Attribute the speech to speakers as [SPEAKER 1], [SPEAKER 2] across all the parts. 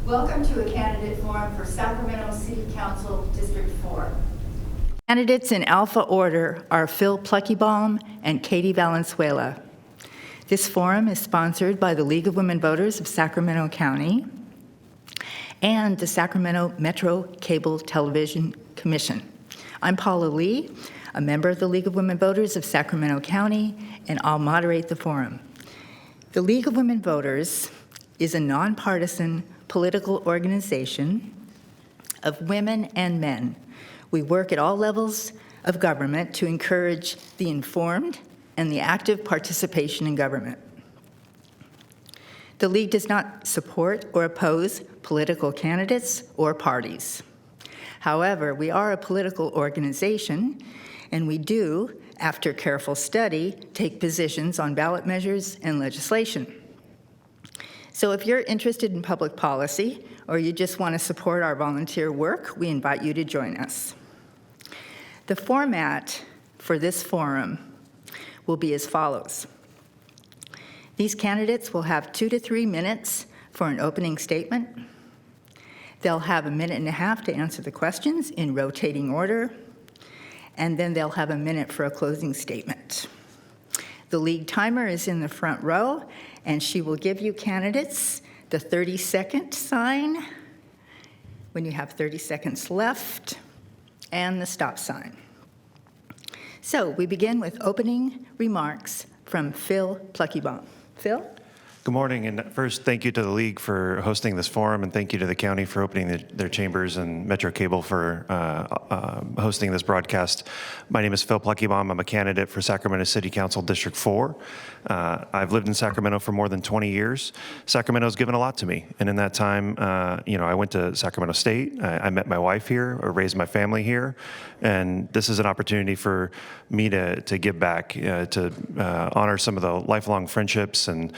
[SPEAKER 1] Welcome to a candidate forum for Sacramento City Council District 4. Candidates in alpha order are Phil Pluckybaum and Katie Valenzuela. This forum is sponsored by the League of Women Voters of Sacramento County and the Sacramento Metro Cable Television Commission. I'm Paula Lee, a member of the League of Women Voters of Sacramento County, and I'll moderate the forum. The League of Women Voters is a nonpartisan political organization of women and men. We work at all levels of government to encourage the informed and the active participation in government. The League does not support or oppose political candidates or parties. However, we are a political organization, and we do, after careful study, take positions on ballot measures and legislation. So if you're interested in public policy or you just want to support our volunteer work, we invite you to join us. The format for this forum will be as follows. These candidates will have 2 to 3 minutes for an opening statement. They'll have 1.5 minutes to answer the questions in rotating order, and then they'll have 1 minute for a closing statement. The League timer is in the front row, and she will give you candidates the 30-second sign when you have 30 seconds left, and the stop sign. So we begin with opening remarks from Phil Pluckybaum. Phil?
[SPEAKER 2] Good morning, and first, thank you to the League for hosting this forum, and thank you to the county for opening their chambers and Metro Cable for hosting this broadcast. My name is Phil Pluckybaum. I'm a candidate for Sacramento City Council District 4. I've lived in Sacramento for more than 20 years. Sacramento's given a lot to me, and in that time, I went to Sacramento State. I met my wife here, or raised my family here, and this is an opportunity for me to give back, to honor some of the lifelong friendships and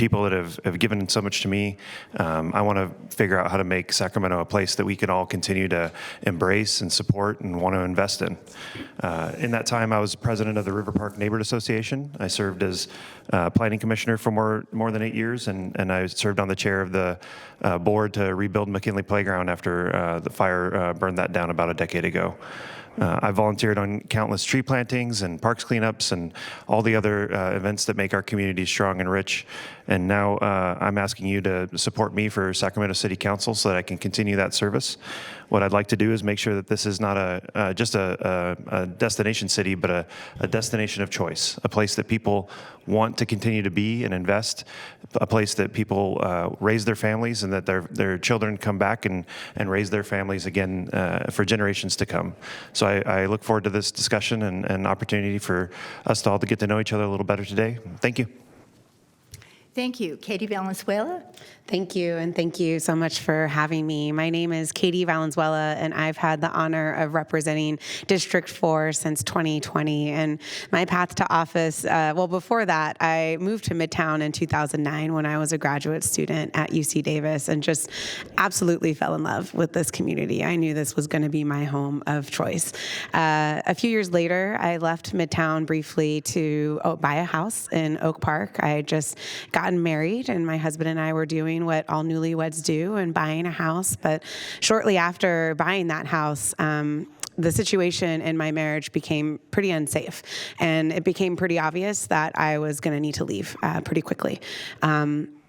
[SPEAKER 2] people that have given so much to me. I want to figure out how to make Sacramento a place that we can all continue to embrace and support and want to invest in. In that time, I was president of the River Park Neighborhood Association. I served as planning commissioner for more than 8 years, and I served on the chair of the board to rebuild McKinley Playground after the fire burned that down about a decade ago. I volunteered on countless tree plantings and parks cleanups and all the other events that make our community strong and rich. And now I'm asking you to support me for Sacramento City Council so that I can continue that service. What I'd like to do is make sure that this is not just a destination city, but a destination of choice, a place that people want to continue to be and invest, a place that people raise their families and that their children come back and raise their families again for generations to come. So I look forward to this discussion and opportunity for us all to get to know each other a little better today. Thank you.
[SPEAKER 1] Thank you. Katie Valenzuela?
[SPEAKER 3] Thank you, and thank you so much for having me. My name is Katie Valenzuela, and I've had the honor of representing District 4 since 2020. And my path to office, before that, I moved to Midtown in 2009 when I was a graduate student at UC Davis and just absolutely fell in love with this community. I knew this was going to be my home of choice. A few years later, I left Midtown briefly to buy a house in Oak Park. I had just gotten married, and my husband and I were doing what all newlyweds do and buying a house. But shortly after buying that house, the situation in my marriage became pretty unsafe, and it became pretty obvious that I was going to need to leave pretty quickly.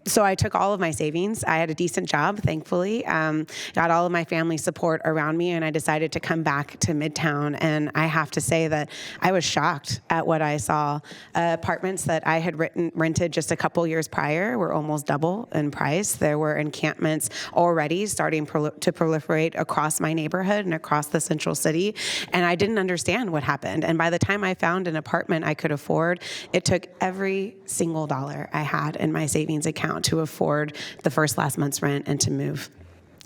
[SPEAKER 3] So I took all of my savings. I had a decent job, thankfully, got all of my family support around me, and I decided to come back to Midtown. And I have to say that I was shocked at what I saw. Apartments that I had rented just a couple years prior were almost double in price. There were encampments already starting to proliferate across my neighborhood and across the central city, and I didn't understand what happened. And by the time I found an apartment I could afford, it took every single dollar I had in my savings account to afford the last month's rent and to move.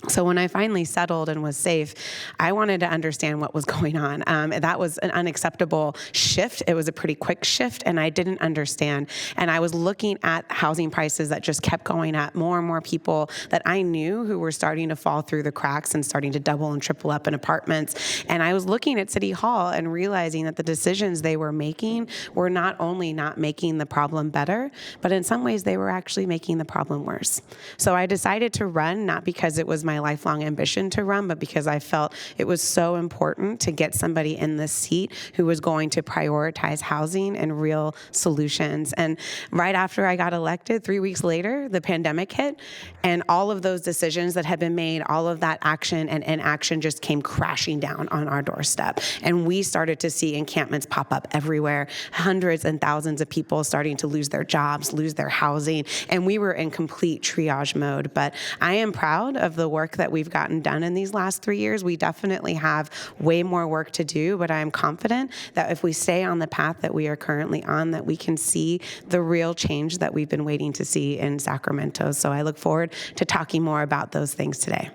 [SPEAKER 3] So when I finally settled and was safe, I wanted to understand what was going on. That was an unacceptable shift. It was a pretty quick shift, and I didn't understand. And I was looking at housing prices that just kept going up. More and more people that I knew who were starting to fall through the cracks and starting to double and triple up in apartments. And I was looking at City Hall and realizing that the decisions they were making were not only not making the problem better, but in some ways they were actually making the problem worse. So I decided to run, not because it was my lifelong ambition to run, but because I felt it was so important to get somebody in this seat who was going to prioritize housing and real solutions. And right after I got elected, 3 weeks later, the pandemic hit, and all of those decisions that had been made, all of that action and inaction just came crashing down on our doorstep. And we started to see encampments pop up everywhere, hundreds and thousands of people starting to lose their jobs, lose their housing, and we were in complete triage mode. But I am proud of the work that we've gotten done in these last 3 years. We definitely have way more work to do, but I am confident that if we stay on the path that we are currently on, that we can see the real change that we've been waiting to see in Sacramento. So I look forward to talking more about those things today.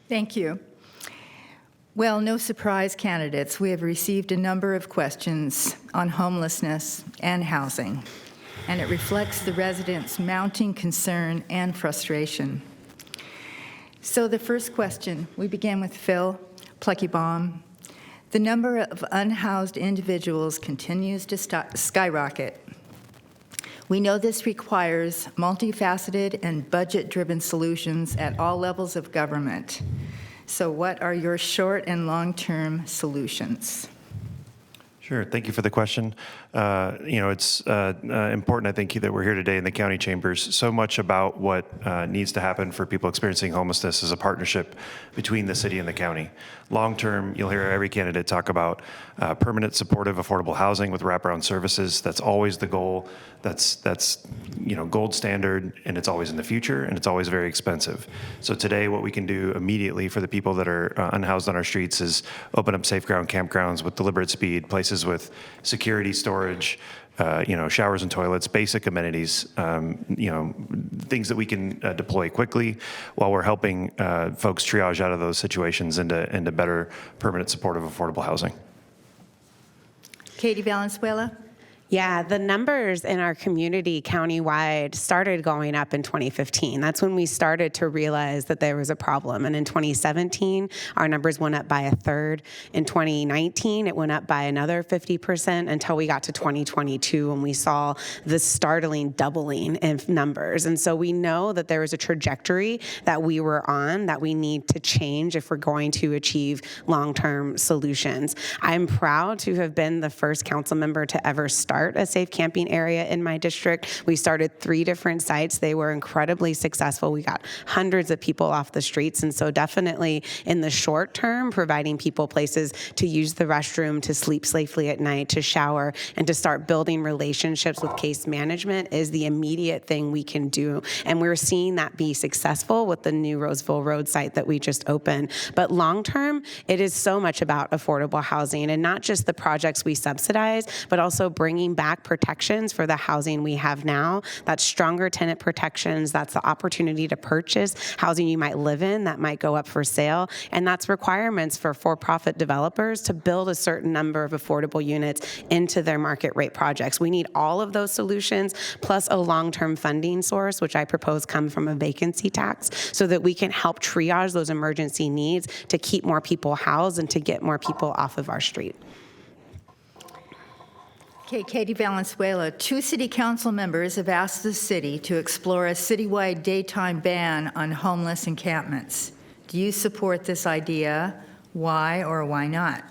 [SPEAKER 1] Thank you. Well, no surprise, candidates. We have received a number of questions on homelessness and housing, and it reflects the residents' mounting concern and frustration. So the first question, we begin with Phil Pluckybaum. The number of unhoused individuals continues to skyrocket. We know this requires multifaceted and budget-driven solutions at all levels of government. So what are your short and long-term solutions?
[SPEAKER 2] Sure. Thank you for the question. It's important, I think, that we're here today in the county chambers. So much about what needs to happen for people experiencing homelessness is a partnership between the city and the county. Long term, you'll hear every candidate talk about permanent, supportive, affordable housing with wraparound services. That's always the goal. That's gold standard, and it's always in the future, and it's always very expensive. So today, what we can do immediately for the people that are unhoused on our streets is open up safe ground campgrounds with deliberate speed, places with security, storage, showers and toilets, basic amenities, things that we can deploy quickly while we're helping folks triage out of those situations into better permanent, supportive, affordable housing.
[SPEAKER 1] Katie Valenzuela?
[SPEAKER 3] Yeah, the numbers in our community countywide started going up in 2015. That's when we started to realize that there was a problem. And in 2017, our numbers went up by a third. In 2019, it went up by another 50% until we got to 2022 when we saw the startling doubling in numbers. And so we know that there is a trajectory that we were on that we need to change if we're going to achieve long-term solutions. I'm proud to have been the first council member to ever start a safe camping area in my district. We started 3 different sites. They were incredibly successful. We got hundreds of people off the streets. And so definitely in the short term, providing people places to use the restroom, to sleep safely at night, to shower, and to start building relationships with case management is the immediate thing we can do. And we're seeing that be successful with the new Roseville Road site that we just opened. But long term, it is so much about affordable housing, and not just the projects we subsidize, but also bringing back protections for the housing we have now. That's stronger tenant protections. That's the opportunity to purchase housing you might live in that might go up for sale. And that's requirements for-profit developers to build a certain number of affordable units into their market rate projects. We need all of those solutions, plus a long-term funding source, which I propose come from a vacancy tax, so that we can help triage those emergency needs to keep more people housed and to get more people off of our street.
[SPEAKER 1] Okay, Katie Valenzuela, 2 city council members have asked the city to explore a citywide daytime ban on homeless encampments. Do you support this idea? Why or why not?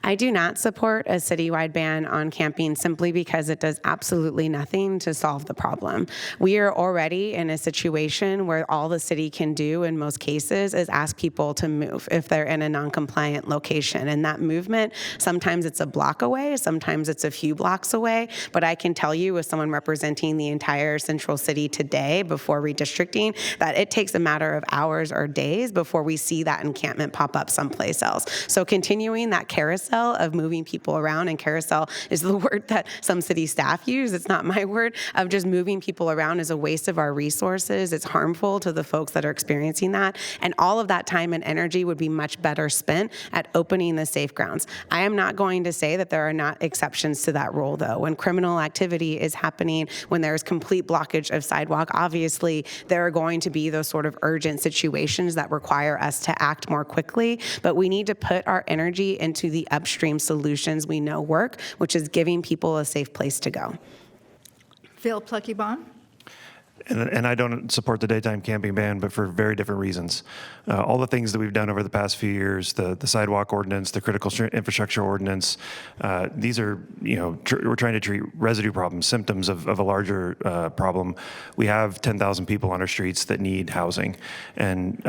[SPEAKER 3] I do not support a citywide ban on camping simply because it does absolutely nothing to solve the problem. We are already in a situation where all the city can do in most cases is ask people to move if they're in a non-compliant location. And that movement, sometimes it's a block away, sometimes it's a few blocks away. But I can tell you, as someone representing the entire central city today before redistricting, that it takes a matter of hours or days before we see that encampment pop up someplace else. So continuing that carousel carousel of moving people around, and carousel is the word that some city staff use. It's not my word. Of just moving people around is a waste of our resources. It's harmful to the folks that are experiencing that. And all of that time and energy would be much better spent at opening the safe grounds. I am not going to say that there are not exceptions to that rule, though. When criminal activity is happening, when there's complete blockage of sidewalk, obviously there are going to be those sort of urgent situations that require us to act more quickly. But we need to put our energy into the upstream solutions we know work, which is giving people a safe place to go.
[SPEAKER 1] Phil Pluckybaum?
[SPEAKER 2] And I don't support the daytime camping ban, but for very different reasons. All the things that we've done over the past few years, the sidewalk ordinance, the critical infrastructure ordinance, these are, we're trying to treat residue problems, symptoms of a larger problem. We have 10,000 people on our streets that need housing, and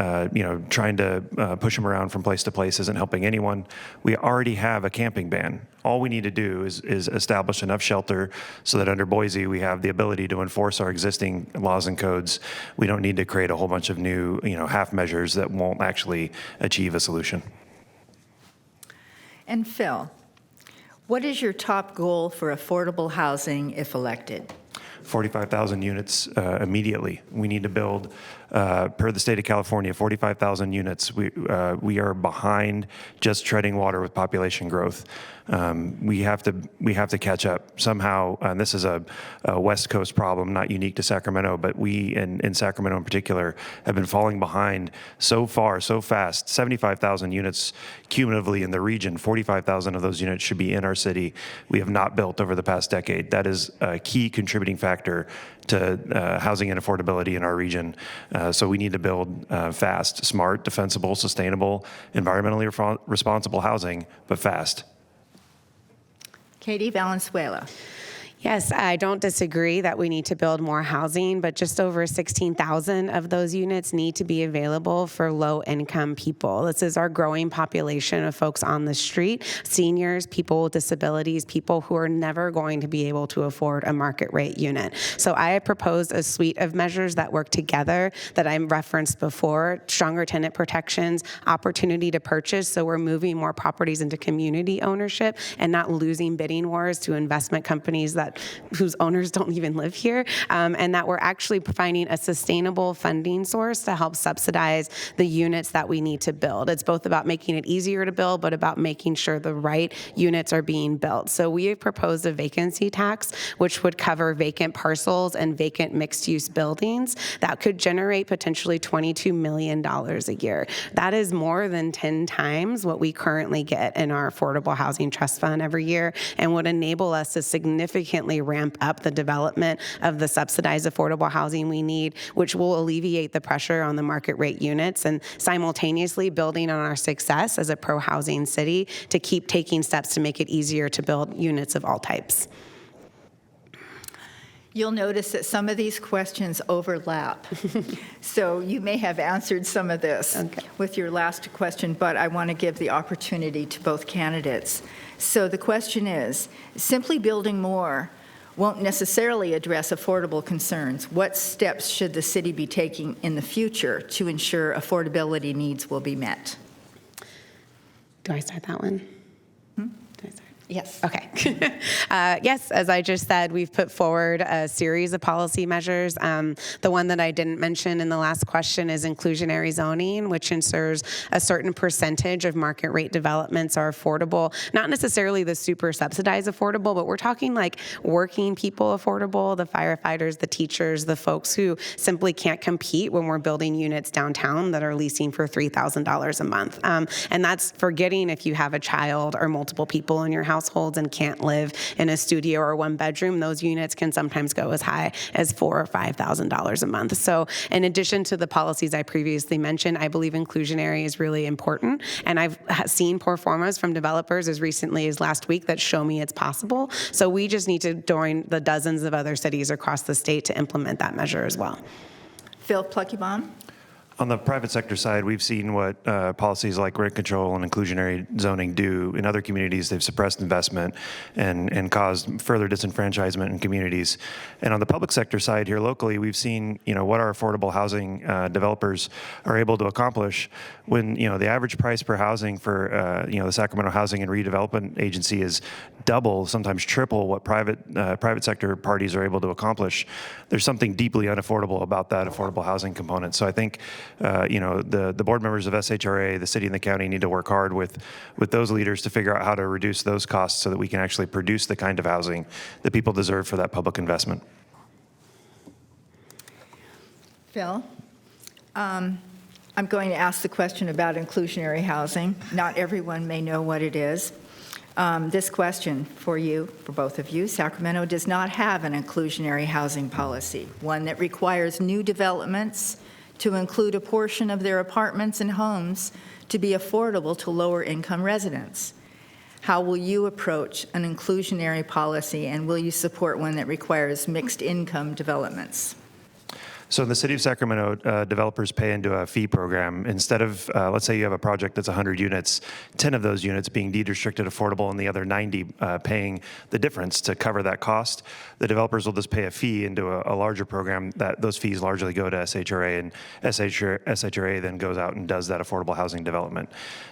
[SPEAKER 2] trying to push them around from place to place isn't helping anyone. We already have a camping ban. All we need to do is establish enough shelter so that under Boise we have the ability to enforce our existing laws and codes. We don't need to create a whole bunch of new, half measures that won't actually achieve a solution.
[SPEAKER 1] And Phil, what is your top goal for affordable housing if elected?
[SPEAKER 2] 45,000 units immediately. We need to build, per the state of California, 45,000 units. We are behind just treading water with population growth. We have to catch up somehow. And this is a West Coast problem, not unique to Sacramento, but we in Sacramento in particular have been falling behind so far, so fast. 75,000 units cumulatively in the region. 45,000 of those units should be in our city. We have not built over the past decade. That is a key contributing factor to housing and affordability in our region. So we need to build fast, smart, defensible, sustainable, environmentally responsible housing, but fast.
[SPEAKER 1] Katie Valenzuela.
[SPEAKER 3] Yes, I don't disagree that we need to build more housing, but just over 16,000 of those units need to be available for low-income people. This is our growing population of folks on the street, seniors, people with disabilities, people who are never going to be able to afford a market rate unit. So I proposed a suite of measures that work together that I referenced before: stronger tenant protections, opportunity to purchase, so we're moving more properties into community ownership and not losing bidding wars to investment companies whose owners don't even live here, and that we're actually finding a sustainable funding source to help subsidize the units that we need to build. It's both about making it easier to build, but about making sure the right units are being built. So we have proposed a vacancy tax, which would cover vacant parcels and vacant mixed-use buildings that could generate potentially $22 million a year. That is more than 10 times what we currently get in our Affordable Housing Trust Fund every year, and would enable us to significantly ramp up the development of the subsidized affordable housing we need, which will alleviate the pressure on the market rate units, and simultaneously building on our success as a pro-housing city to keep taking steps to make it easier to build units of all types.
[SPEAKER 1] You'll notice that some of these questions overlap. So you may have answered some of this with your last question, but I want to give the opportunity to both candidates. So the question is, simply building more won't necessarily address affordable concerns. What steps should the city be taking in the future to ensure affordability needs will be met?
[SPEAKER 3] Do I start that one?
[SPEAKER 1] Yes.
[SPEAKER 3] Okay. Yes, as I just said, we've put forward a series of policy measures. The one that I didn't mention in the last question is inclusionary zoning, which ensures a certain percentage of market rate developments are affordable, not necessarily the super subsidized affordable, but we're talking like working people affordable, the firefighters, the teachers, the folks who simply can't compete when we're building units downtown that are leasing for $3,000 a month. And that's forgetting if you have a child or multiple people in your households and can't live in a studio or one bedroom. Those units can sometimes go as high as $4,000 or $5,000 a month. So in addition to the policies I previously mentioned, I believe inclusionary is really important. And I've seen pro formas from developers as recently as last week that show me it's possible. So we just need to join the dozens of other cities across the state to implement that measure as well.
[SPEAKER 1] Phil Pluckybaum?
[SPEAKER 2] On the private sector side, we've seen what policies like rent control and inclusionary zoning do. In other communities, they've suppressed investment and caused further disenfranchisement in communities. And on the public sector side here locally, we've seen what our affordable housing developers are able to accomplish when the average price per housing for the Sacramento Housing and Redevelopment Agency is double, sometimes triple what private sector parties are able to accomplish. There's something deeply unaffordable about that affordable housing component. So I think the board members of SHRA, the city and the county need to work hard with those leaders to figure out how to reduce those costs so that we can actually produce the kind of housing that people deserve for that public investment.
[SPEAKER 1] Phil, I'm going to ask the question about inclusionary housing. Not everyone may know what it is. This question for you, for both of you: Sacramento does not have an inclusionary housing policy, one that requires new developments to include a portion of their apartments and homes to be affordable to lower-income residents. How will you approach an inclusionary policy, and will you support one that requires mixed-income developments?
[SPEAKER 2] So in the city of Sacramento, developers pay into a fee program. Instead of, let's say you have a project that's 100 units, 10 of those units being deed-restricted affordable and the other 90 paying the difference to cover that cost, the developers will just pay a fee into a larger program. That those fees largely go to SHRA, and SHRA then goes out and does that affordable housing development.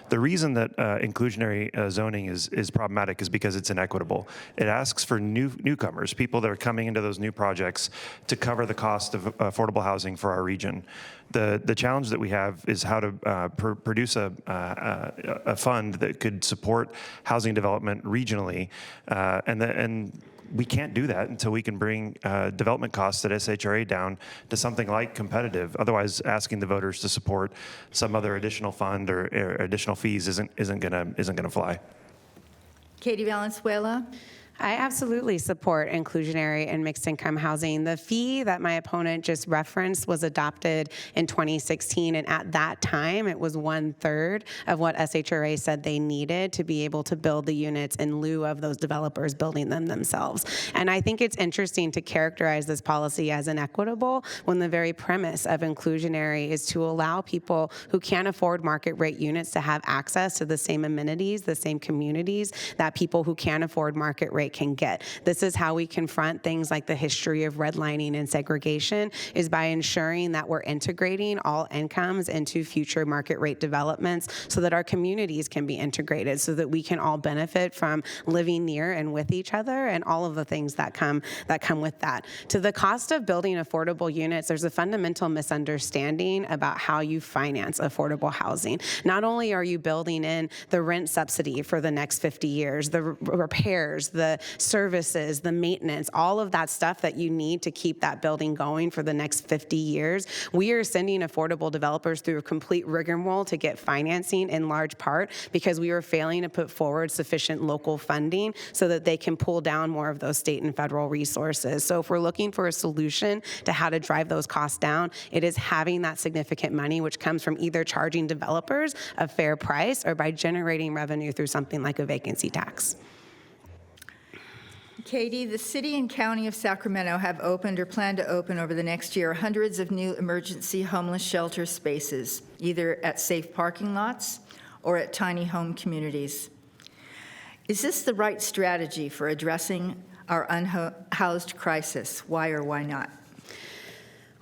[SPEAKER 2] The reason that inclusionary zoning is problematic is because it's inequitable. It asks for newcomers, people that are coming into those new projects, to cover the cost of affordable housing for our region. The challenge that we have is how to produce a fund that could support housing development regionally, and we can't do that until we can bring development costs at SHRA down to something like competitive. Otherwise, asking the voters to support some other additional fund or additional fees isn't gonna fly.
[SPEAKER 1] Katie Valenzuela?
[SPEAKER 3] I absolutely support inclusionary and mixed income housing. The fee that my opponent just referenced was adopted in 2016, and at that time, it was 1/3 of what SHRA said they needed to be able to build the units in lieu of those developers building them themselves. And I think it's interesting to characterize this policy as inequitable when the very premise of inclusionary is to allow people who can't afford market rate units to have access to the same amenities, the same communities that people who can't afford market rate can get. This is how we confront things like the history of redlining and segregation, is by ensuring that we're integrating all incomes into future market rate developments so that our communities can be integrated, so that we can all benefit from living near and with each other and all of the things that come with that. To the cost of building affordable units, there's a fundamental misunderstanding about how you finance affordable housing. Not only are you building in the rent subsidy for the next 50 years, the repairs, the services, the maintenance, all of that stuff that you need to keep that building going for the next 50 years. We are sending affordable developers through a complete rigmarole to get financing, in large part because we are failing to put forward sufficient local funding so that they can pull down more of those state and federal resources. So if we're looking for a solution to how to drive those costs down, it is having that significant money, which comes from either charging developers a fair price or by generating revenue through something like a vacancy tax.
[SPEAKER 1] Katie, the city and county of Sacramento have opened or plan to open over the next year hundreds of new emergency homeless shelter spaces, either at safe parking lots or at tiny home communities. Is this the right strategy for addressing our unhoused crisis? Why or why not?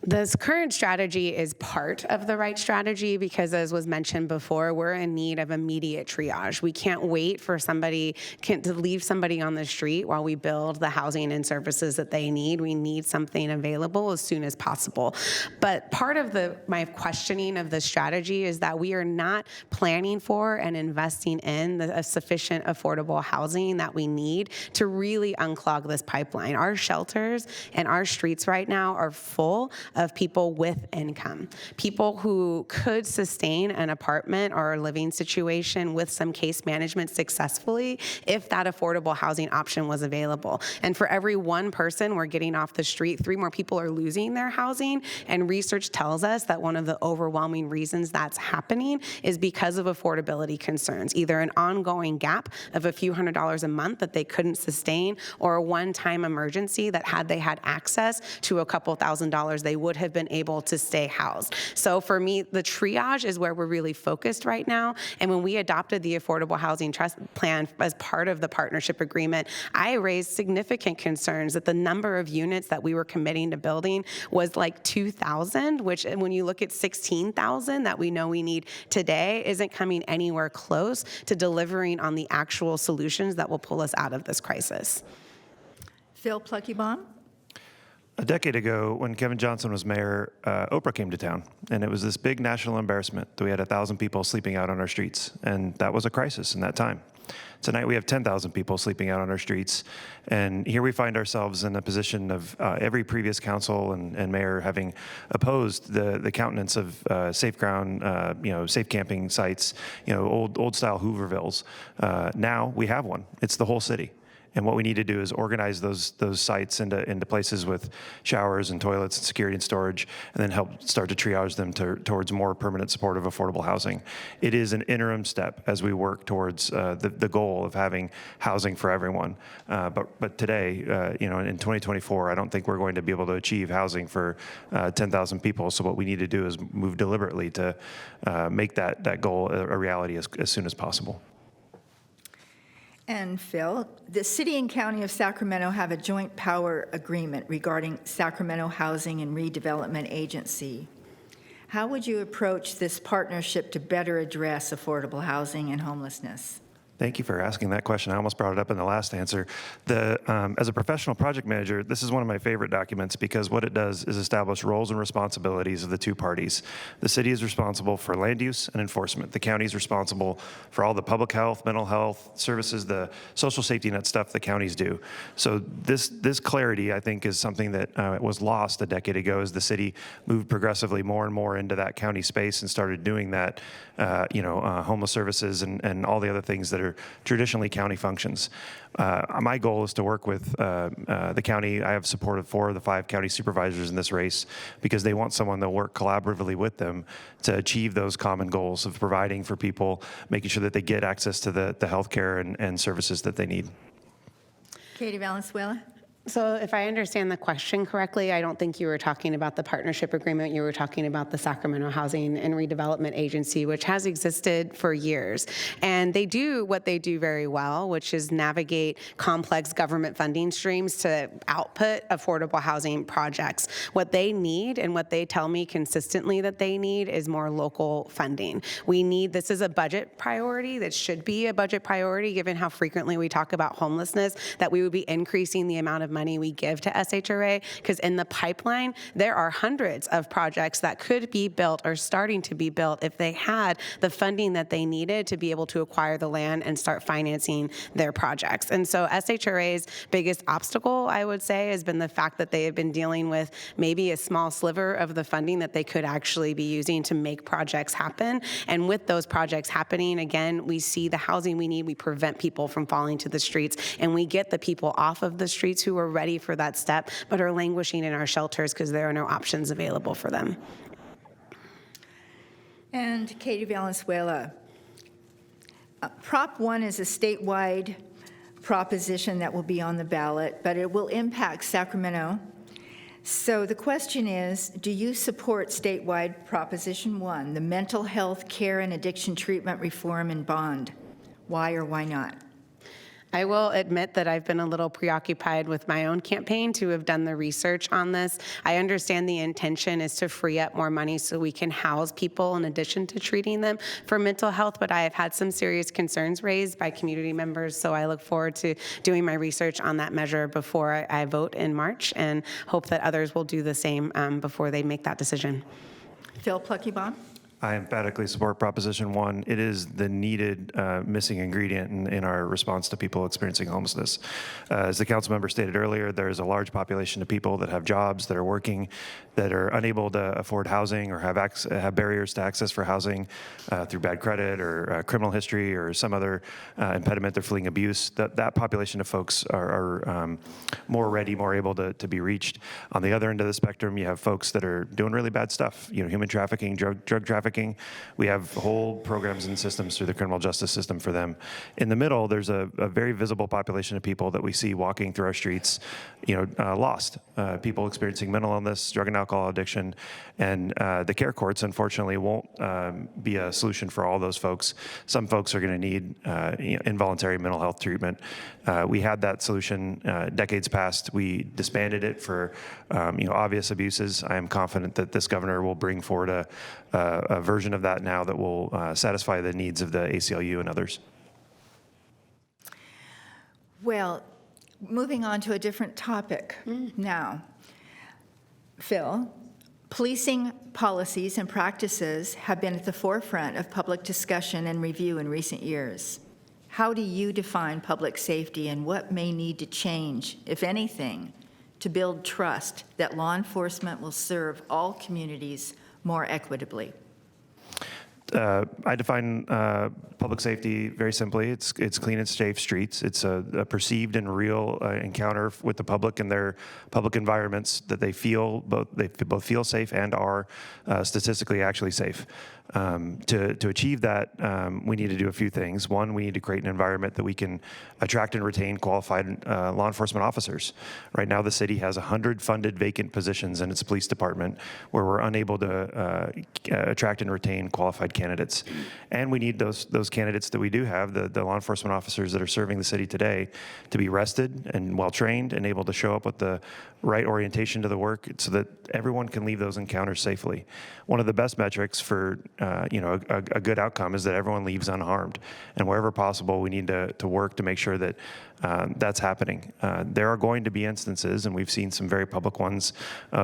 [SPEAKER 3] This current strategy is part of the right strategy because, as was mentioned before, we're in need of immediate triage. We can't wait for to leave somebody on the street while we build the housing and services that they need. We need something available as soon as possible. But part of my questioning of the strategy is that we are not planning for and investing in a sufficient affordable housing that we need to really unclog this pipeline. Our shelters and our streets right now are full of people with income, people who could sustain an apartment or a living situation with some case management successfully if that affordable housing option was available. And for every one person we're getting off the street, 3 more people are losing their housing. And research tells us that one of the overwhelming reasons that's happening is because of affordability concerns, either an ongoing gap of a few $100s a month that they couldn't sustain, or a one-time emergency that had they had access to a couple $1,000s they would have been able to stay housed. So for me, the triage is where we're really focused right now. And when we adopted the Affordable Housing Trust Plan as part of the partnership agreement, I raised significant concerns that the number of units that we were committing to building was like 2,000, which when you look at 16,000 that we know we need today isn't coming anywhere close to delivering on the actual solutions that will pull us out of this crisis.
[SPEAKER 1] Phil Pluckybaum?
[SPEAKER 2] A decade ago, when Kevin Johnson was mayor, Oprah came to town, and it was this big national embarrassment that we had 1,000 people sleeping out on our streets, and that was a crisis in that time. Tonight, we have 10,000 people sleeping out on our streets, and here we find ourselves in a position of every previous council and mayor having opposed the countenance of safe ground, safe camping sites, old style Hoovervilles. Now we have one. It's the whole city. And what we need to do is organize those sites into places with showers and toilets and security and storage, and then help start to triage them towards more permanent supportive affordable housing. It is an interim step as we work towards the goal of having housing for everyone. But today, in 2024, I don't think we're going to be able to achieve housing for 10,000 people. So what we need to do is move deliberately to make that goal a reality as soon as possible.
[SPEAKER 1] And Phil, the City and County of Sacramento have a joint power agreement regarding Sacramento Housing and Redevelopment Agency. How would you approach this partnership to better address affordable housing and homelessness?
[SPEAKER 2] Thank you for asking that question. I almost brought it up in the last answer. As a professional project manager, this is one of my favorite documents because what it does is establish roles and responsibilities of the two parties. The city is responsible for land use and enforcement. The county is responsible for all the public health, mental health services, the social safety net stuff the counties do. So this clarity, I think, is something that was lost a decade ago as the city moved progressively more and more into that county space and started doing that, homeless services and all the other things that are traditionally county functions. My goal is to work with the county. I have support of 4 of the 5 county supervisors in this race because they want someone that will work collaboratively with them to achieve those common goals of providing for people, making sure that they get access to the health care and services that they need.
[SPEAKER 1] Katie Valenzuela?
[SPEAKER 3] So if I understand the question correctly, I don't think you were talking about the partnership agreement. You were talking about the Sacramento Housing and Redevelopment Agency, which has existed for years. And they do what they do very well, which is navigate complex government funding streams to output affordable housing projects. What they need and what they tell me consistently that they need is more local funding. This is a budget priority that should be a budget priority given how frequently we talk about homelessness, that we would be increasing the amount of money we give to SHRA, because in the pipeline, there are hundreds of projects that could be built or starting to be built if they had the funding that they needed to be able to acquire the land and start financing their projects. And so SHRA's biggest obstacle, I would say, has been the fact that they have been dealing with maybe a small sliver of the funding that they could actually be using to make projects happen. And with those projects happening, again, we see the housing we need, we prevent people from falling to the streets, and we get the people off of the streets who are ready for that step, but are languishing in our shelters because there are no options available for them.
[SPEAKER 1] And Katie Valenzuela, Prop 1 is a statewide proposition that will be on the ballot, but it will impact Sacramento. So the question is, do you support statewide Proposition 1, the mental health care and addiction treatment reform and bond? Why or why not?
[SPEAKER 3] I will admit that I've been a little preoccupied with my own campaign to have done the research on this. I understand the intention is to free up more money so we can house people in addition to treating them for mental health, but I have had some serious concerns raised by community members, so I look forward to doing my research on that measure before I vote in March and hope that others will do the same before they make that decision.
[SPEAKER 1] Phil Pluckybaum?
[SPEAKER 2] I emphatically support Proposition 1. It is the needed missing ingredient in our response to people experiencing homelessness. As the council member stated earlier, there's a large population of people that have jobs, that are working, that are unable to afford housing or have barriers to access for housing through bad credit or criminal history or some other impediment. They're fleeing abuse. That population of folks are more ready, more able to be reached. On the other end of the spectrum, you have folks that are doing really bad stuff, human trafficking, drug trafficking, trafficking. We have whole programs and systems through the criminal justice system for them. In the middle, there's a very visible population of people that we see walking through our streets, lost. People experiencing mental illness, drug and alcohol addiction, and the care courts, unfortunately, won't be a solution for all those folks. Some folks are going to need involuntary mental health treatment. We had that solution decades past. We disbanded it for obvious abuses. I am confident that this governor will bring forward a version of that now that will satisfy the needs of the ACLU and others.
[SPEAKER 1] Well, moving on to a different topic now. Phil, policing policies and practices have been at the forefront of public discussion and review in recent years. How do you define public safety, and what may need to change, if anything, to build trust that law enforcement will serve all communities more equitably?
[SPEAKER 2] I define public safety very simply. It's clean and safe streets. It's a perceived and real encounter with the public and their public environments that they both feel safe and are statistically actually safe. To achieve that, we need to do a few things. One, we need to create an environment that we can attract and retain qualified law enforcement officers. Right now, the city has 100 funded vacant positions in its police department where we're unable to attract and retain qualified candidates. And we need those candidates that we do have, the law enforcement officers that are serving the city today, to be rested and well-trained and able to show up with the right orientation to the work so that everyone can leave those encounters safely. One of the best metrics for a good outcome is that everyone leaves unharmed. And wherever possible, we need to work to make sure that that's happening. There are going to be instances, and we've seen some very public ones,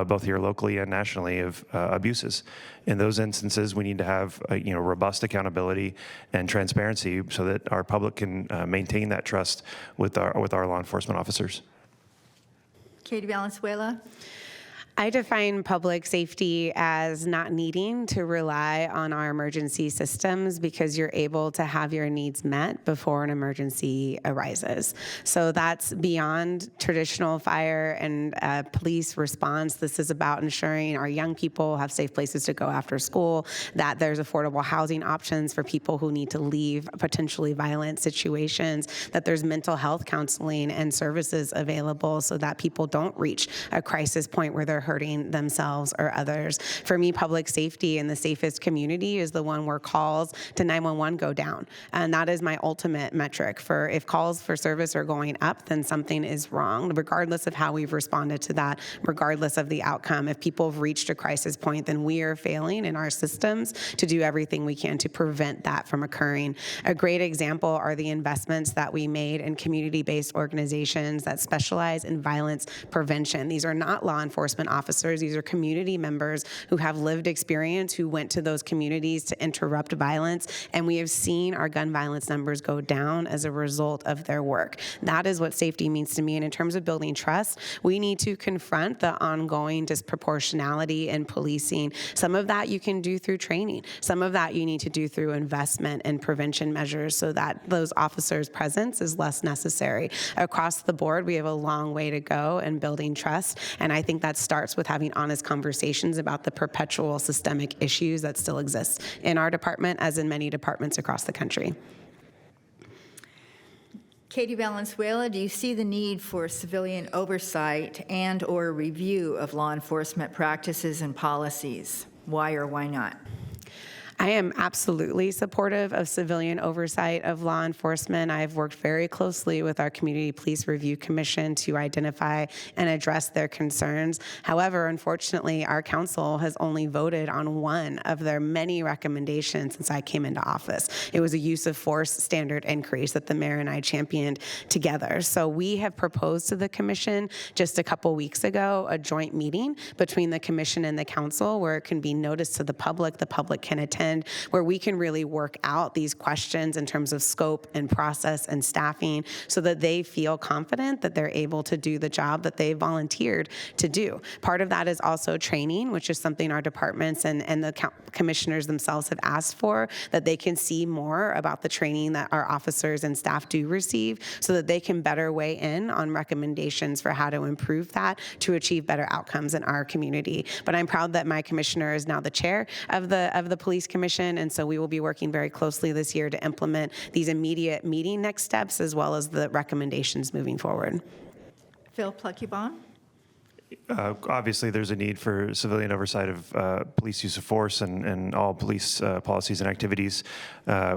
[SPEAKER 2] both here locally and nationally, of abuses. In those instances, we need to have robust accountability and transparency so that our public can maintain that trust with our law enforcement officers.
[SPEAKER 1] Katie Valenzuela?
[SPEAKER 3] I define public safety as not needing to rely on our emergency systems because you're able to have your needs met before an emergency arises. So that's beyond traditional fire and police response. This is about ensuring our young people have safe places to go after school, that there's affordable housing options for people who need to leave potentially violent situations, that there's mental health counseling and services available so that people don't reach a crisis point where they're hurting themselves or others. For me, public safety in the safest community is the one where calls to 911 go down. And that is my ultimate metric. For if calls for service are going up, then something is wrong, regardless of how we've responded to that, regardless of the outcome. If people have reached a crisis point, then we are failing in our systems to do everything we can to prevent that from occurring. A great example are the investments that we made in community-based organizations that specialize in violence prevention. These are not law enforcement officers. These are community members who have lived experience, who went to those communities to interrupt violence, and we have seen our gun violence numbers go down as a result of their work. That is what safety means to me, and in terms of building trust, we need to confront the ongoing disproportionality in policing. Some of that you can do through training. Some of that you need to do through investment and prevention measures so that those officers' presence is less necessary. Across the board, we have a long way to go in building trust, and I think that starts with having honest conversations about the perpetual systemic issues that still exist in our department, as in many departments across the country.
[SPEAKER 1] Katie Valenzuela, do you see the need for civilian oversight and/or review of law enforcement practices and policies? Why or why not?
[SPEAKER 3] I am absolutely supportive of civilian oversight of law enforcement. I've worked very closely with our Community Police Review Commission to identify and address their concerns. However, unfortunately, our council has only voted on one of their many recommendations since I came into office. It was a use of force standard increase that the mayor and I championed together. So we have proposed to the commission just a couple weeks ago a joint meeting between the commission and the council where it can be noticed to the public can attend, where we can really work out these questions in terms of scope and process and staffing so that they feel confident that they're able to do the job that they volunteered to do. Part of that is also training, which is something our departments and the commissioners themselves have asked for, that they can see more about the training that our officers and staff do receive so that they can better weigh in on recommendations for how to improve that to achieve better outcomes in our community. But I'm proud that my commissioner is now the chair of the police commission Commission, and so we will be working very closely this year to implement these immediate meeting next steps as well as the recommendations moving forward.
[SPEAKER 1] Phil Pluckybon?
[SPEAKER 2] Obviously, there's a need for civilian oversight of police use of force and all police policies and activities.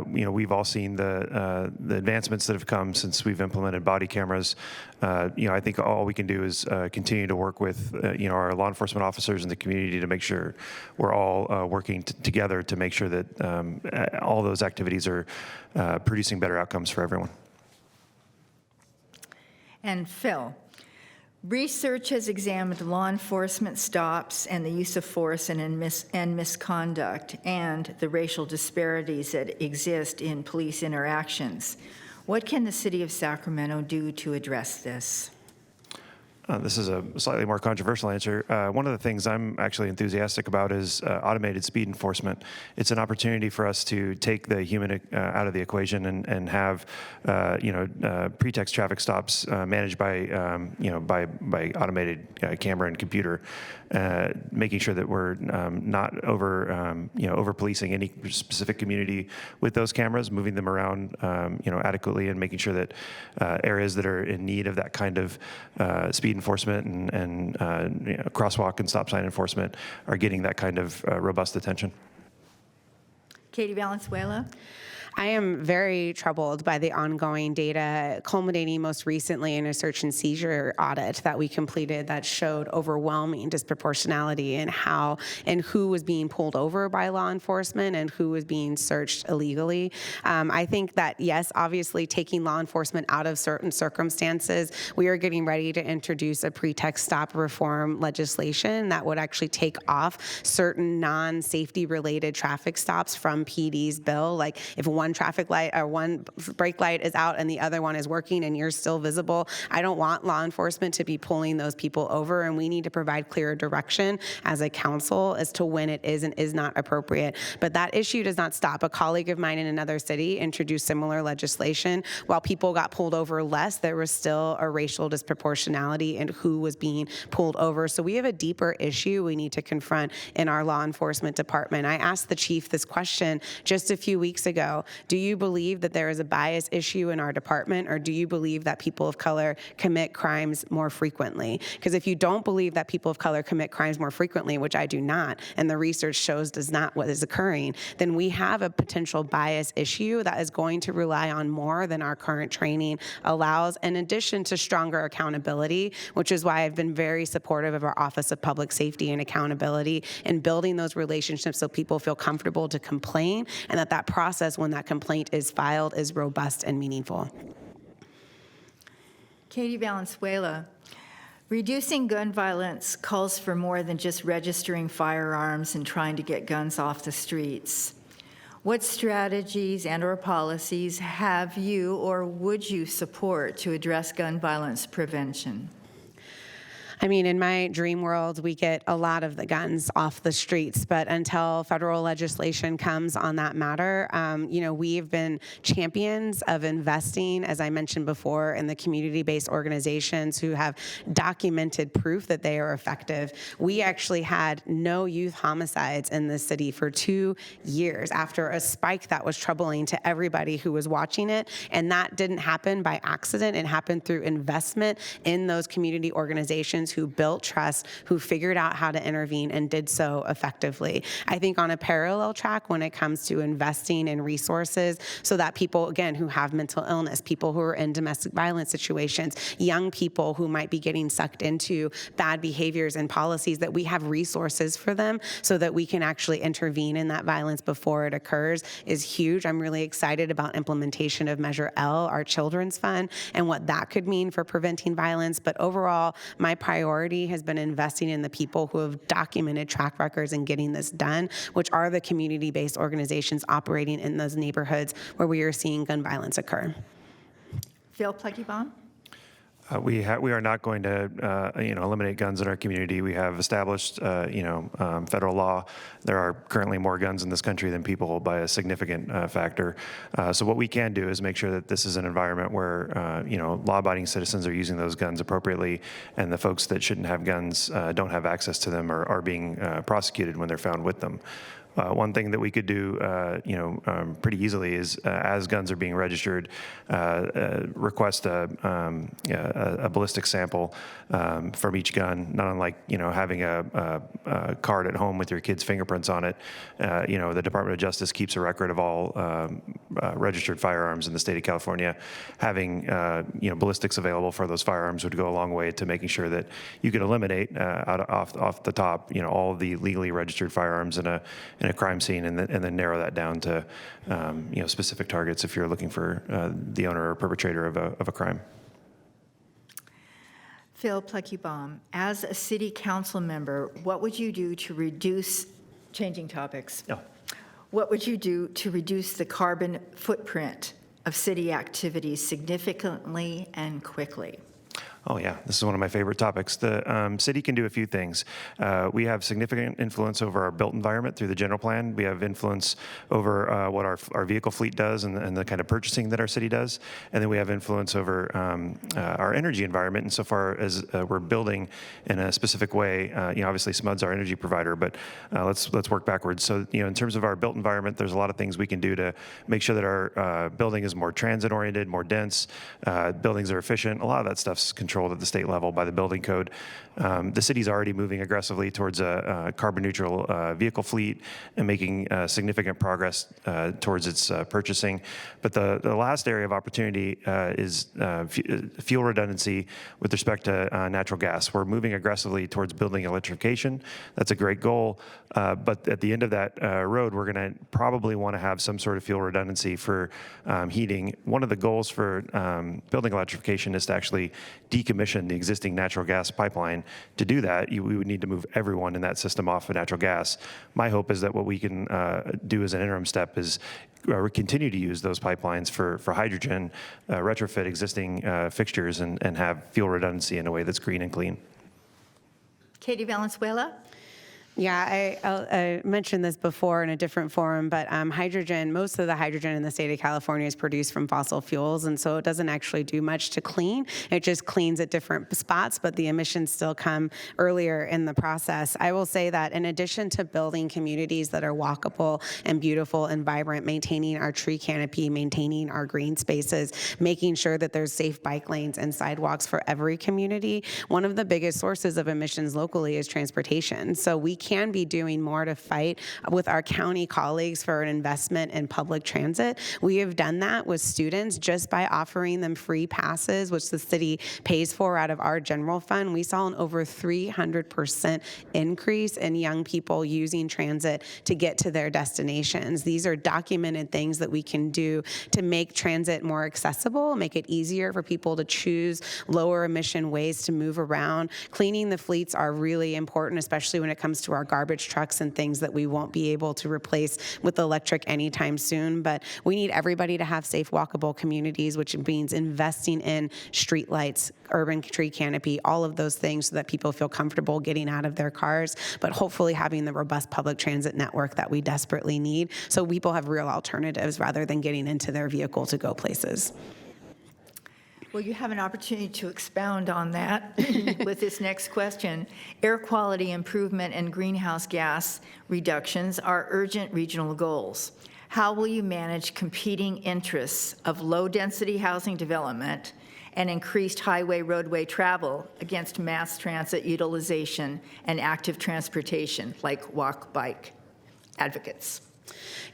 [SPEAKER 2] We've all seen the advancements that have come since we've implemented body cameras. I think all we can do is continue to work with our law enforcement officers in the community to make sure we're all working together to make sure that all those activities are producing better outcomes for everyone.
[SPEAKER 1] And Phil, research has examined law enforcement stops and the use of force and misconduct and the racial disparities that exist in police interactions. What can the city of Sacramento do to address this?
[SPEAKER 2] This is a slightly more controversial answer. One of the things I'm actually enthusiastic about is automated speed enforcement. It's an opportunity for us to take the human out of the equation and have, pretext traffic stops managed by automated camera and computer, making sure that we're not over policing any specific community with those cameras, moving them around, adequately, and making sure that areas that are in need of that kind of speed enforcement and crosswalk and stop sign enforcement are getting that kind of robust attention.
[SPEAKER 1] Katie Valenzuela?
[SPEAKER 3] I am very troubled by the ongoing data, culminating most recently in a search and seizure audit that we completed that showed overwhelming disproportionality in how and who was being pulled over by law enforcement and who was being searched illegally. I think that, yes, obviously taking law enforcement out of certain circumstances, we are getting ready to introduce a pretext stop reform legislation that would actually take off certain non-safety related traffic stops from PD's bill. Like if one traffic light or one brake light is out and the other one is working and you're still visible, I don't want law enforcement to be pulling those people over, and we need to provide clear direction as a council as to when it is and is not appropriate. But that issue does not stop. A colleague of mine in another city introduced similar legislation. While people got pulled over less, there was still a racial disproportionality in who was being pulled over. So we have a deeper issue we need to confront in our law enforcement department. I asked the chief this question just a few weeks ago. Do you believe that there is a bias issue in our department, or do you believe that people of color commit crimes more frequently? Because if you don't believe that people of color commit crimes more frequently, which I do not, and the research shows does not what is occurring, then we have a potential bias issue that is going to rely on more than our current training allows, in addition to stronger accountability, which is why I've been very supportive of our Office of Public Safety and Accountability and building those relationships so people feel comfortable to complain, and that process when that complaint is filed is robust and meaningful.
[SPEAKER 1] Katie Valenzuela, reducing gun violence calls for more than just registering firearms and trying to get guns off the streets. What strategies and/or policies have you or would you support to address gun violence prevention?
[SPEAKER 3] I mean, in my dream world, we get a lot of the guns off the streets, but until federal legislation comes on that matter, we've been champions of investing, as I mentioned before, in the community-based organizations who have documented proof that they are effective. We actually had no youth homicides in this city for 2 years after a spike that was troubling to everybody who was watching it, and that didn't happen by accident. It happened through investment in those community organizations who built trust, who figured out how to intervene and did so effectively. I think on a parallel track when it comes to investing in resources so that people, again, who have mental illness, people who are in domestic violence situations, young people who might be getting sucked into bad behaviors and policies, that we have resources for them so that we can actually intervene in that violence before it occurs is huge. I'm really excited about implementation of Measure L, our children's fund, and what that could mean for preventing violence. But overall, my priority has been investing in the people who have documented track records and getting this done, which are the community-based organizations operating in those neighborhoods where we are seeing gun violence occur.
[SPEAKER 1] Phil Pluckybon?
[SPEAKER 2] We are not going to, eliminate guns in our community. We have established, federal law. There are currently more guns in this country than people by a significant factor. So what we can do is make sure that this is an environment where, law-abiding citizens are using those guns appropriately, and the folks that shouldn't have guns don't have access to them or are being prosecuted when they're found with them. One thing that we could do, pretty easily is, as guns are being registered, request a ballistic sample from each gun. Not unlike having a card at home with your kid's fingerprints on it. The Department of Justice keeps a record of all registered firearms in the state of California. Having ballistics available for those firearms would go a long way to making sure that you could eliminate off the top all of the legally registered firearms in a crime scene, and then narrow that down to specific targets if you're looking for the owner or perpetrator of a crime.
[SPEAKER 1] Phil Pluckybaum, as a city council member, what would you do to reduce, changing topics, what would you do to reduce the carbon footprint of city activities significantly and quickly?
[SPEAKER 2] Oh, yeah, this is one of my favorite topics. The city can do a few things. We have significant influence over our built environment through the general plan. We have influence over what our vehicle fleet does and the kind of purchasing that our city does. And then we have influence over our energy environment insofar as we're building in a specific way. Obviously SMUD's our energy provider, but let's work backwards. So, in terms of our built environment, there's a lot of things we can do to make sure that our building is more transit-oriented, more dense, buildings are efficient. A lot of that stuff's controlled at the state level by the building code. The city's already moving aggressively towards a carbon neutral vehicle fleet and making significant progress towards its purchasing. But the last area of opportunity is fuel redundancy with respect to natural gas. We're moving aggressively towards building electrification. That's a great goal. But at the end of that road, we're going to probably want to have some sort of fuel redundancy for heating. One of the goals for building electrification is to actually decommission the existing natural gas pipeline. To do that, we would need to move everyone in that system off of natural gas. My hope is that what we can do as an interim step is continue to use those pipelines for hydrogen, retrofit existing fixtures, and have fuel redundancy in a way that's green and clean.
[SPEAKER 1] Katie Valenzuela?
[SPEAKER 3] Yeah, I mentioned this before in a different forum, but hydrogen, most of the hydrogen in the state of California is produced from fossil fuels, and so it doesn't actually do much to clean. It just cleans at different spots, but the emissions still come earlier in the process. I will say that in addition to building communities that are walkable and beautiful and vibrant, maintaining our tree canopy, maintaining our green spaces, making sure that there's safe bike lanes and sidewalks for every community, one of the biggest sources of emissions locally is transportation. So we can be doing more to fight with our county colleagues for an investment in public transit. We have done that with students just by offering them free passes, which the city pays for out of our general fund. We saw an over 300% increase in young people using transit to get to their destinations. These are documented things that we can do to make transit more accessible, make it easier for people to choose lower emission ways to move around. Cleaning the fleets are really important, especially when it comes to our garbage trucks and things that we won't be able to replace with electric anytime soon. But we need everybody to have safe, walkable communities, which means investing in streetlights, urban tree canopy, all of those things so that people feel comfortable getting out of their cars, but hopefully having the robust public transit network that we desperately need so people have real alternatives rather than getting into their vehicle to go places.
[SPEAKER 1] Well, you have an opportunity to expound on that with this next question. Air quality improvement and greenhouse gas reductions are urgent regional goals. How will you manage competing interests of low-density housing development and increased highway roadway travel against mass transit utilization and active transportation like walk bike advocates?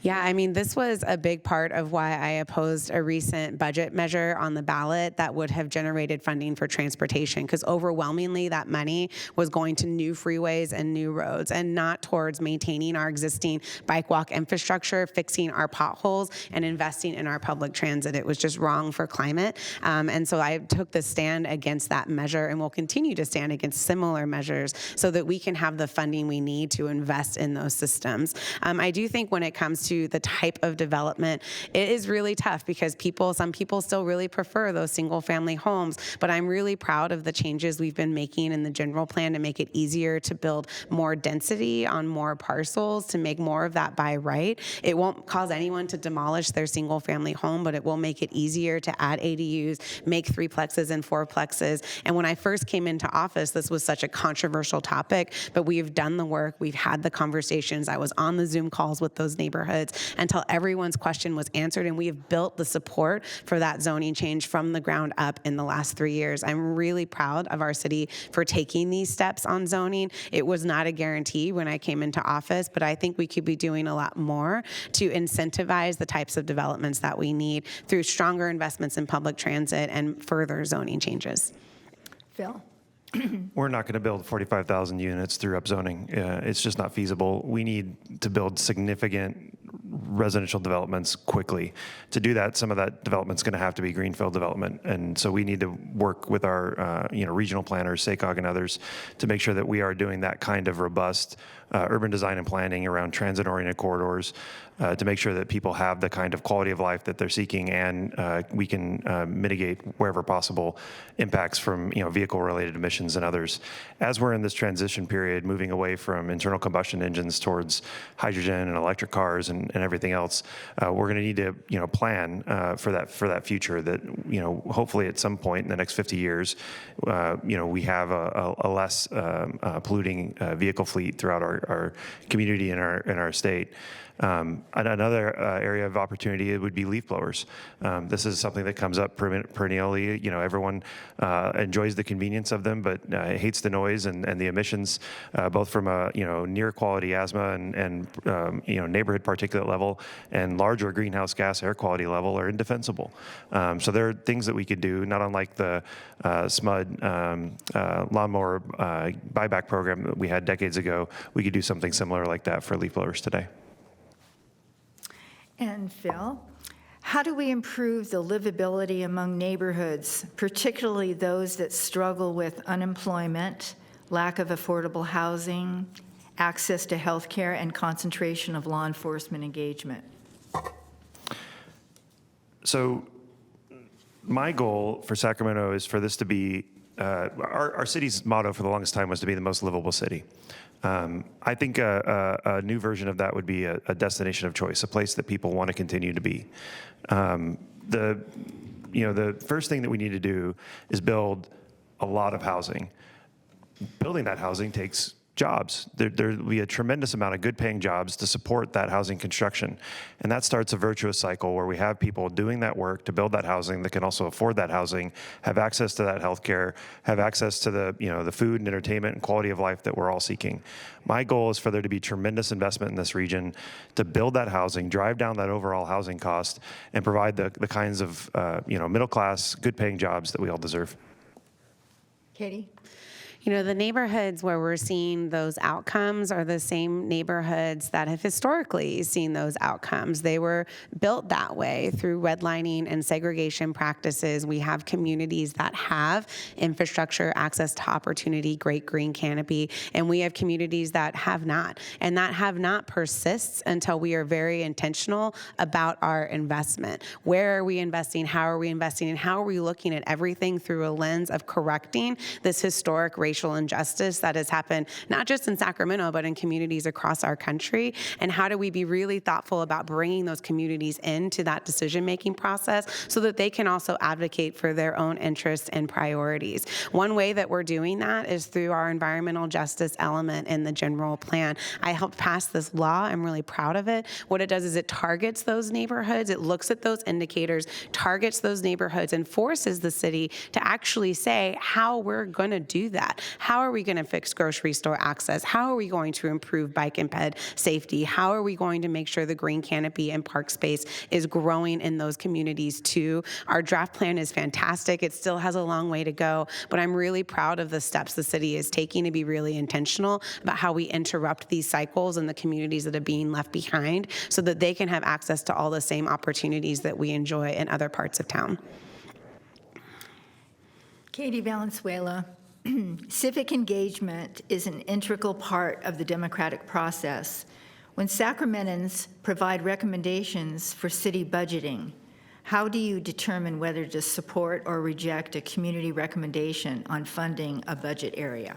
[SPEAKER 3] Yeah, I mean, this was a big part of why I opposed a recent budget measure on the ballot that would have generated funding for transportation, because overwhelmingly that money was going to new freeways and new roads and not towards maintaining our existing bike walk infrastructure, fixing our potholes, and investing in our public transit. It was just wrong for climate. And so I took the stand against that measure and will continue to stand against similar measures so that we can have the funding we need to invest in those systems. I do think when when it comes to the type of development, it is really tough because some people still really prefer those single family homes. But I'm really proud of the changes we've been making in the general plan to make it easier to build more density on more parcels, to make more of that by right. It won't cause anyone to demolish their single family home, but it will make it easier to add ADUs, make 3-plexes and 4-plexes. And when I first came into office, this was such a controversial topic, but we've done the work, we've had the conversations. I was on the Zoom calls with those neighborhoods until everyone's question was answered, and we have built the support for that zoning change from the ground up in the last 3 years. I'm really proud of our city for taking these steps on zoning. It was not a guarantee when I came into office, but I think we could be doing a lot more to incentivize the types of developments that we need through stronger investments in public transit and further zoning changes.
[SPEAKER 1] Phil?
[SPEAKER 2] We're not going to build 45,000 units through upzoning. It's just not feasible. We need to build significant residential developments quickly. To do that, some of that development's going to have to be greenfield development, and so we need to work with our regional planners, SACOG and others, to make sure that we are doing that kind of robust urban design and planning around transit-oriented corridors to make sure that people have the kind of quality of life that they're seeking, and we can mitigate wherever possible impacts from vehicle-related emissions and others. As we're in this transition period, moving away from internal combustion engines towards hydrogen and electric cars and everything else, we're going to need to plan for that future. That hopefully at some point in the next 50 years, we have a less polluting vehicle fleet throughout our community and our state. Another area of opportunity would be leaf blowers. This is something that comes up perennially. Everyone enjoys the convenience of them, but hates the noise and the emissions, both from a near quality asthma and neighborhood particulate level and larger greenhouse gas air quality level are indefensible. So there are things that we could do, not unlike the SMUD lawnmower buyback program that we had decades ago. We could do something similar like that for leaf blowers today.
[SPEAKER 1] And Phil, how do we improve the livability among neighborhoods, particularly those that struggle with unemployment, lack of affordable housing, access to health care, and concentration of law enforcement engagement? So
[SPEAKER 2] my goal for Sacramento is for this to be, our city's motto for the longest time was to be the most livable city. I think a new version of that would be a destination of choice, a place that people want to continue to be. The first thing that we need to do is build a lot of housing. Building that housing takes jobs. There will be a tremendous amount of good-paying jobs to support that housing construction. And that starts a virtuous cycle where we have people doing that work to build that housing that can also afford that housing, have access to that health care, have access to the food and entertainment and quality of life that we're all seeking. My goal is for there to be tremendous investment in this region to build that housing, drive down that overall housing cost, and provide the kinds of middle-class, good-paying jobs that we all deserve.
[SPEAKER 1] Katie?
[SPEAKER 3] The neighborhoods where we're seeing those outcomes are the same neighborhoods that have historically seen those outcomes. They were built that way through redlining and segregation practices. We have communities that have infrastructure, access to opportunity, great green canopy, and we have communities that have not. And that have not persists until we are very intentional about our investment. Where are we investing? How are we investing? And how are we looking at everything through a lens of correcting this historic racial injustice that has happened not just in Sacramento, but in communities across our country? And how do we be really thoughtful about bringing those communities into that decision-making process so that they can also advocate for their own interests and priorities? One way that we're doing that is through our environmental justice element in the general plan. I helped pass this law. I'm really proud of it. What it does is it targets those neighborhoods. It looks at those indicators, targets those neighborhoods, and forces the city to actually say how we're going to do that. How are we going to fix grocery store access? How are we going to improve bike and ped safety? How are we going to make sure the green canopy and park space is growing in those communities too? Our draft plan is fantastic. It still has a long way to go, but I'm really proud of the steps the city is taking to be really intentional about how we interrupt these cycles in the communities that are being left behind so that they can have access to all the same opportunities that we enjoy in other parts of town.
[SPEAKER 1] Katie Valenzuela, civic engagement is an integral part of the democratic process. When Sacramentans provide recommendations for city budgeting, how do you determine whether to support or reject a community recommendation on funding a budget area?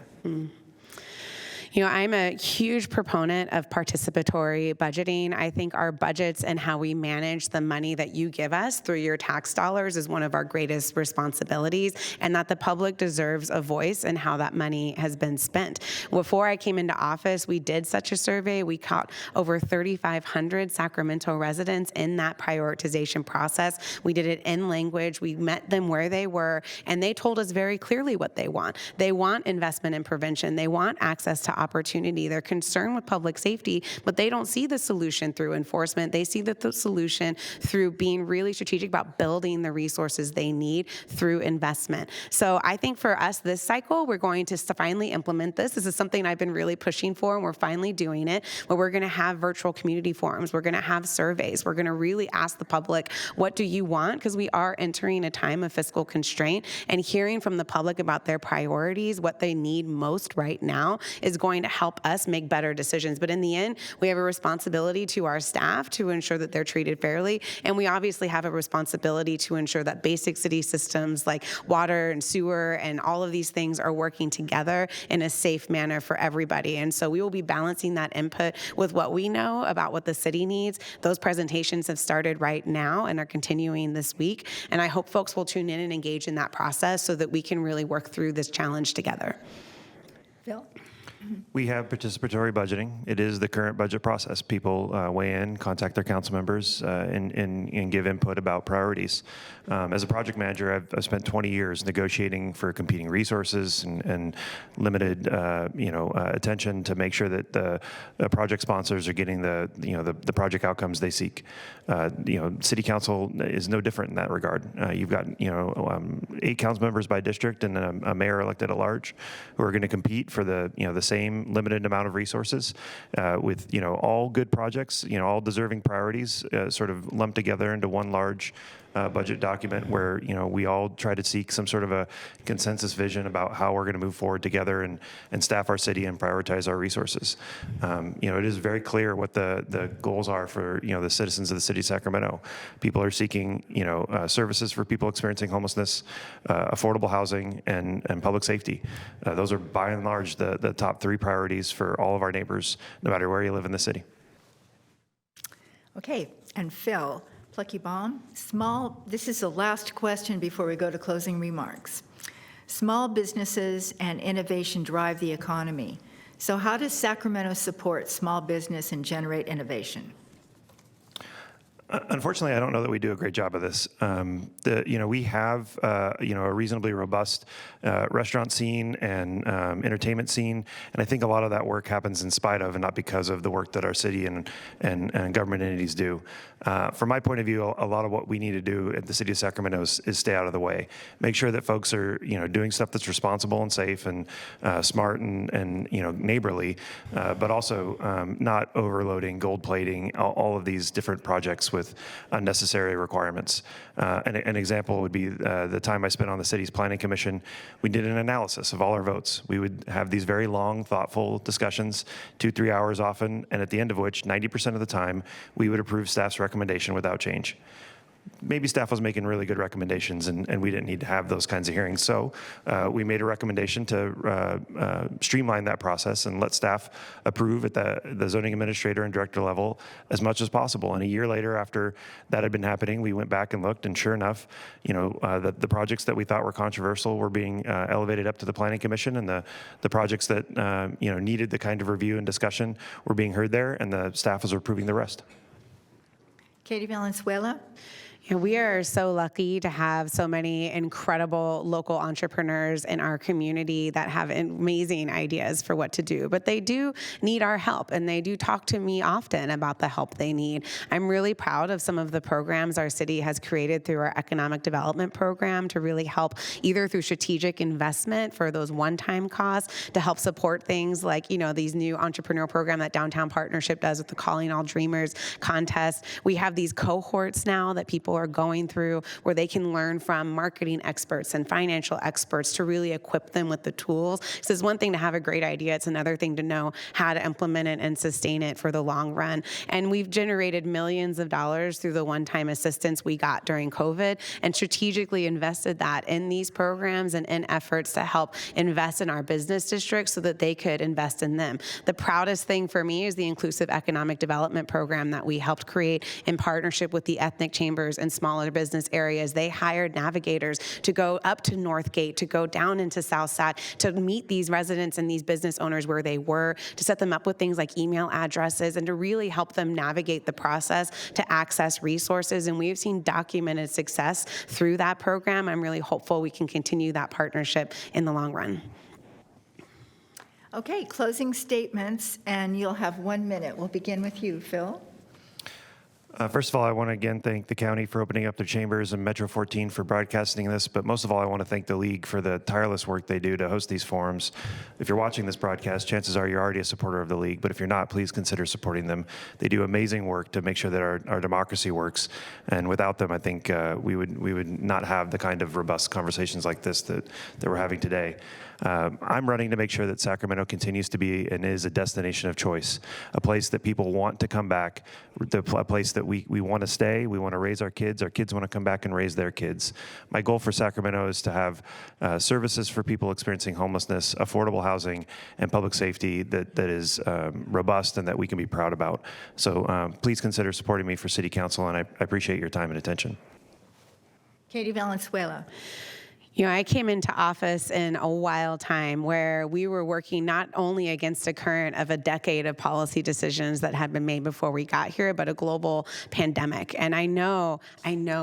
[SPEAKER 3] I'm a huge proponent of participatory budgeting. I think our budgets and how we manage the money that you give us through your tax dollars is one of our greatest responsibilities, and that the public deserves a voice in how that money has been spent. Before I came into office, we did such a survey. We caught over 3,500 Sacramento residents in that prioritization process. We did it in language. We met them where they were, and they told us very clearly what they want. They want investment in prevention. They want access to opportunity. They're concerned with public safety, but they don't see the solution through enforcement. They see the solution through being really strategic about building the resources they need through investment. So I think for us this cycle, we're going to finally implement this. This is something I've been really pushing for, and we're finally doing it, where we're going to have virtual community forums. We're going to have surveys. We're going to really ask the public, what do you want? Because we are entering a time of fiscal constraint, and hearing from the public about their priorities, what they need most right now, is going to help us make better decisions. But in the end, we have a responsibility to our staff to ensure that they're treated fairly. And we obviously have a responsibility to ensure that basic city systems like water and sewer and all of these things are working together in a safe manner for everybody. And so we will be balancing that input with what we know about what the city needs. Those presentations have started right now and are continuing this week. And I hope folks will tune in and engage in that process so that we can really work through this challenge together.
[SPEAKER 1] Phil?
[SPEAKER 2] We have participatory budgeting. It is the current budget process. People weigh in, contact their council members, and give input about priorities. As a project manager, I've spent 20 years negotiating for competing resources and limited, attention to make sure that the project sponsors are getting the project outcomes they seek. City council is no different in that regard. You've got 8 council members by district and a mayor elected at large who are going to compete for the same limited amount of resources with all good projects, all deserving priorities sort of lumped together into one large budget document where we all try to seek some sort of a consensus vision about how we're going to move forward together and staff our city and prioritize our resources. It is very clear what the goals are for the citizens of the city of Sacramento. People are seeking services for people experiencing homelessness, affordable housing, and public safety. Those are by and large the top 3 priorities for all of our neighbors, no matter where you live in the city.
[SPEAKER 1] Okay, and Phil, Plucky Bomb, this is the last question before we go to closing remarks. Small businesses and innovation drive the economy. So how does Sacramento support small business and generate innovation?
[SPEAKER 2] Unfortunately, I don't know that we do a great job of this. We have a reasonably robust restaurant scene and entertainment scene, and I think a lot of that work happens in spite of and not because of the work that our city and government entities do. From my point of view, a lot of what we need to do at the city of Sacramento is stay out of the way, make sure that folks are doing stuff that's responsible and safe and smart and neighborly, but also not overloading, gold plating, all of these different projects with unnecessary requirements. An example would be the time I spent on the city's planning commission. We did an analysis of all our votes. We would have these very long, thoughtful discussions, 2-3 hours often, and at the end of which, 90% of the time, we would approve staff's recommendation without change. Maybe staff was making really good recommendations and we didn't need to have those kinds of hearings. So we made a recommendation to streamline that process and let staff approve at the zoning administrator and director level as much as possible. And a year later, after that had been happening, we went back and looked, and sure enough, the projects that we thought were controversial were being elevated up to the planning commission, and the projects that needed the kind of review and discussion were being heard there, and the staff was approving the rest.
[SPEAKER 1] Katie Valenzuela?
[SPEAKER 3] We are so lucky to have so many incredible local entrepreneurs in our community that have amazing ideas for what to do, but they do need our help, and they do talk to me often about the help they need. I'm really proud of some of the programs our city has created through our economic development program to really help either through strategic investment for those one-time costs to help support things like, these new entrepreneur program that Downtown Partnership does with the Calling All Dreamers contest. We have these cohorts now that people people are going through, where they can learn from marketing experts and financial experts to really equip them with the tools. Because it's one thing to have a great idea, it's another thing to know how to implement it and sustain it for the long run. And we've generated millions of dollars through the one-time assistance we got during COVID, and strategically invested that in these programs and in efforts to help invest in our business districts so that they could invest in them. The proudest thing for me is the Inclusive Economic Development Program that we helped create in partnership with the ethnic chambers and smaller business areas. They hired navigators to go up to Northgate, to go down into Southside, to meet these residents and these business owners where they were, to set them up with things like email addresses, and to really help them navigate the process to access resources. And we've seen documented success through that program. I'm really hopeful we can continue that partnership in the long run.
[SPEAKER 1] Okay, closing statements, and you'll have 1 minute. We'll begin with you, Phil.
[SPEAKER 2] First of all, I want to again thank the county for opening up their chambers and Metro 14 for broadcasting this, but most of all, I want to thank the league for the tireless work they do to host these forums. If you're watching this broadcast, chances are you're already a supporter of the league, but if you're not, please consider supporting them. They do amazing work to make sure that our democracy works, and without them, I think we would not have the kind of robust conversations like this that we're having today. I'm running to make sure that Sacramento continues to be and is a destination of choice, a place that people want to come back, a place that we want to stay, we want to raise our kids want to come back and raise their kids. My goal for Sacramento is to have services for people experiencing homelessness, affordable housing, and public safety that is robust and that we can be proud about. So please consider supporting me for City Council, and I appreciate your time and attention.
[SPEAKER 1] Katie Valenzuela.
[SPEAKER 3] You know, I came into office in a wild time where we were working not only against a current of a decade of policy decisions that had been made before we got here, but a global pandemic. And I know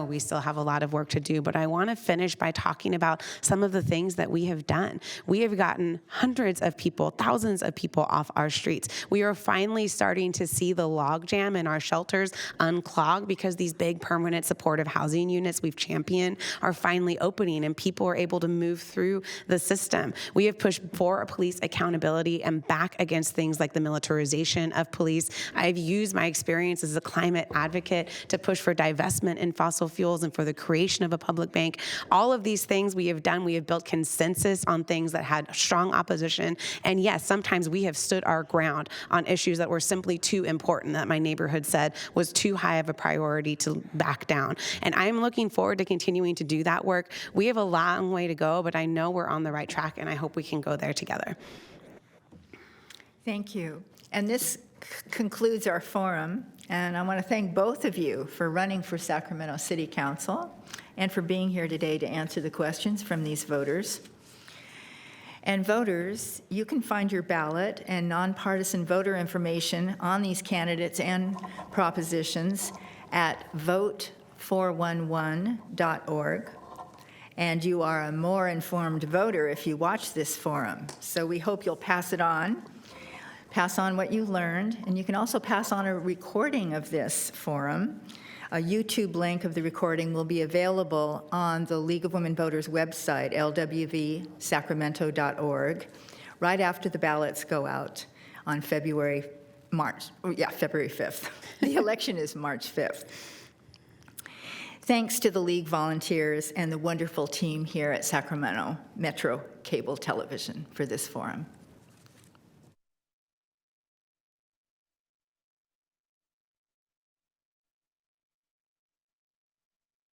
[SPEAKER 3] we still have a lot of work to do, but I want to finish by talking about some of the things that we have done. We have gotten hundreds of people, thousands of people off our streets. We are finally starting to see the logjam in our shelters unclog because these big permanent supportive housing units we've championed are finally opening, and people are able to move through the system. We have pushed for police accountability and back against things like the militarization of police. I've used my experience as a climate advocate to push for divestment in fossil fuels and for the creation of a public bank. All of these things we have done. We have built consensus on things that had strong opposition. And yes, sometimes we have stood our ground on issues that were simply too important, that my neighborhood said was too high of a priority to back down. And I'm looking forward to continuing to do that work. We have a long way to go, but I know we're on the right track, and I hope we can go there together.
[SPEAKER 1] Thank you. And this concludes our forum, and I want to thank both of you for running for Sacramento City Council and for being here today to answer the questions from these voters. And voters, you can find your ballot and nonpartisan voter information on these candidates and propositions at vote411.org. And you are a more informed voter if you watch this forum. So we hope you'll pass it on, pass on what you learned, and you can also pass on a recording of this forum. A YouTube link of the recording will be available on the League of Women Voters website, lwvsacramento.org, right after the ballots go out on February 5th. The election is March 5th. Thanks to the League volunteers and the wonderful team here at Sacramento Metro Cable Television for this forum.